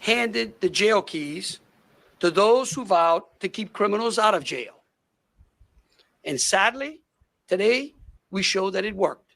handed the jail keys to those who vowed to keep criminals out of jail. And sadly, today, we show that it worked.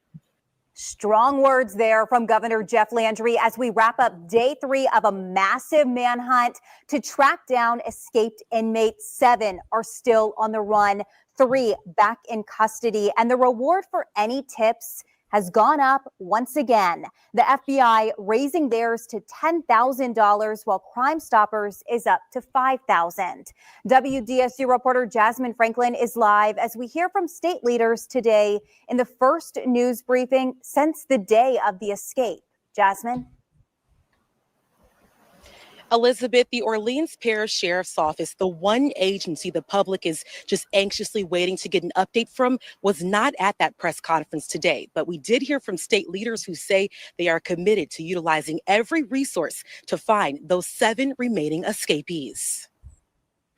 Strong words there from Governor Jeff Landry as we wrap up day 3 of a massive manhunt to track down escaped inmates. 7 are still on the run, 3 back in custody, and the reward for any tips has gone up once again. The FBI raising theirs to $10,000 while Crime Stoppers is up to $5,000. WDSU reporter Jasmine Franklin is live as we hear from state leaders today in the first news briefing since the day of the escape. Jasmine? Elizabeth, the Orleans Parish Sheriff's Office, the one agency the public is just anxiously waiting to get an update from, was not at that press conference today. But we did hear from state leaders who say they are committed to utilizing every resource to find those 7 remaining escapees.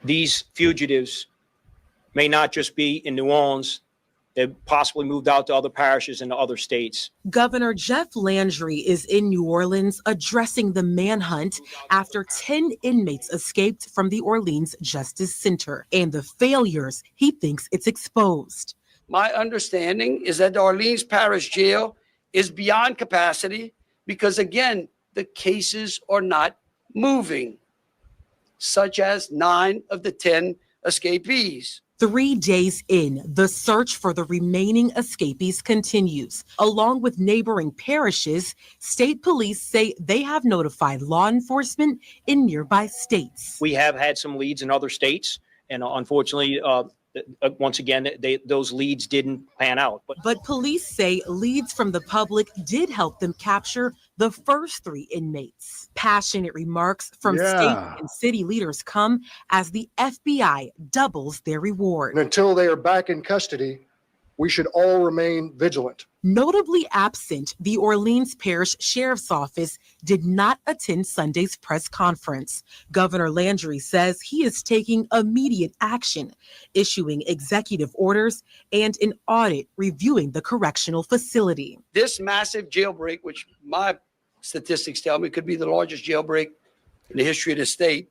These fugitives may not just be in New Orleans. They've possibly moved out to other parishes and other states. Governor Jeff Landry is in New Orleans addressing the manhunt after 10 inmates escaped from the Orleans Justice Center and the failures he thinks it's exposed. My understanding is that the Orleans Parish Jail is beyond capacity because, again, the cases are not moving, such as 9 of the 10 escapees. 3 days in, the search for the remaining escapees continues. Along with neighboring parishes, state police say they have notified law enforcement in nearby states. We have had some leads in other states, and unfortunately, once again, those leads didn't pan out. But police say leads from the public did help them capture the first 3 inmates. Passionate remarks from state and city leaders come as the FBI doubles their reward. And until they are back in custody, we should all remain vigilant. Notably absent, the Orleans Parish Sheriff's Office did not attend Sunday's press conference. Governor Landry says he is taking immediate action, issuing executive orders and an audit reviewing the correctional facility. This massive jailbreak, which my statistics tell me could be the largest jailbreak in the history of the state,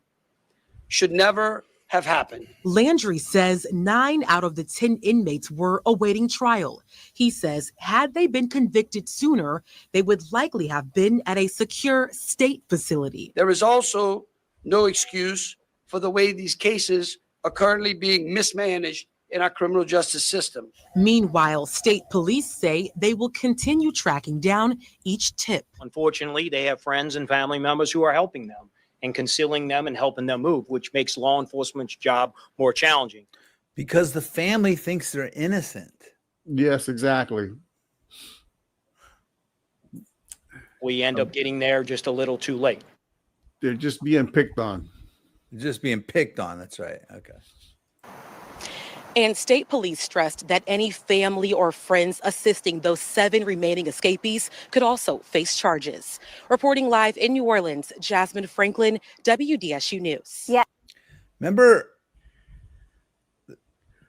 should never have happened. Landry says 9 out of the 10 inmates were awaiting trial. He says had they been convicted sooner, they would likely have been at a secure state facility. There is also no excuse for the way these cases are currently being mismanaged in our criminal justice system. Meanwhile, state police say they will continue tracking down each tip. Unfortunately, they have friends and family members who are helping them and concealing them and helping them move, which makes law enforcement's job more challenging. Because the family thinks they're innocent. Yes, exactly. We end up getting there just a little too late. They're just being picked on. They're just being picked on. That's right. Okay. And state police stressed that any family or friends assisting those 7 remaining escapees could also face charges. Reporting live in New Orleans, Jasmine Franklin, WDSU News. Yeah. Remember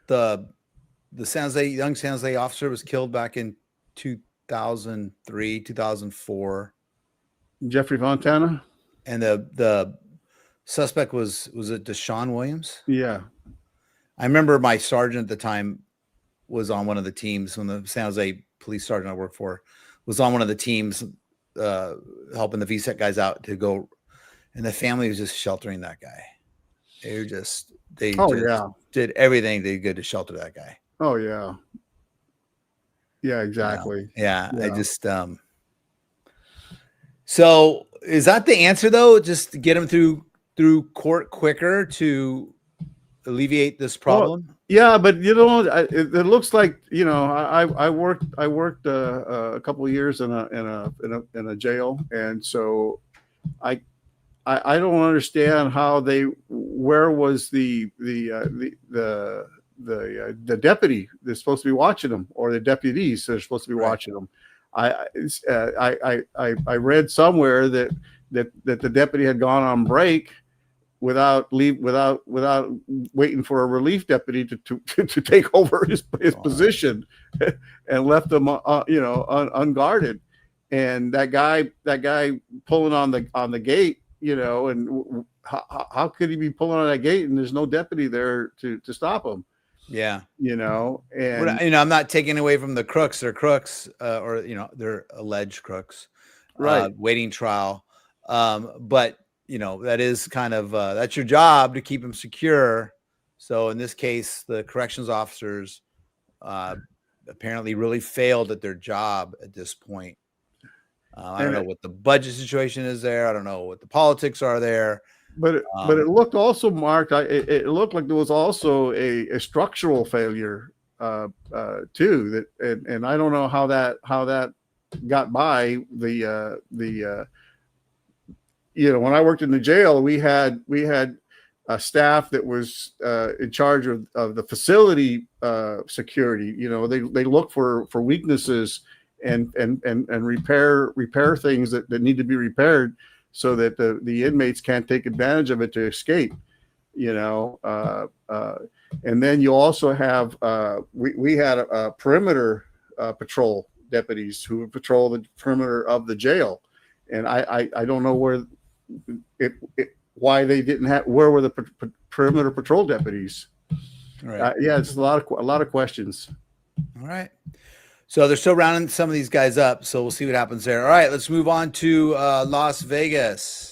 the young San Jose officer was killed back in 2003, 2004. Jeffrey Fontana? And the suspect was it Deshaun Williams? Yeah. I remember my sergeant at the time was on one of the teams when the San Jose police sergeant I worked for was on one of the teams helping the VSEC guys out to go, and the family was just sheltering that guy. They did everything they could to shelter that guy. Oh yeah. Yeah, exactly. Yeah. I just so is that the answer though? Just to get them through court quicker to alleviate this problem? Well, yeah, but it looks like I worked a couple of years in a jail, and so I don't understand how where was the deputy that's supposed to be watching them, or the deputies that are supposed to be watching them. I read somewhere that the deputy had gone on break without waiting for a relief deputy to take over his position, and left them unguarded. And that guy pulling on the gate you know, and how could he be pulling on that gate and there's no deputy there to stop him? Yeah. You know, But, and you know, I'm not taking away from the crooks. They're crooks, or, you know, they're alleged crooks, right. waiting trial. But, you know, that is kind of, that's your job to keep them secure. So in this case, the corrections officers apparently really failed at their job at this point. I don't know what the budget situation is there. I don't know what the politics are there. But it looked also, Mark, it looked like there was also a structural failure too. That and I don't know how that got by the you know, when I worked in the jail, we had a staff that was in charge of the facility security. You know, they look for weaknesses and repair things that need to be repaired, so that the inmates can't take advantage of it to escape. You know, and then you also have we had a perimeter patrol deputies who would patrol the perimeter of the jail, and I don't know why they didn't have, where were the perimeter patrol deputies? Right. Yeah, it's a lot of questions. All right. So they're still rounding some of these guys up. So we'll see what happens there. All right, let's move on to Las Vegas.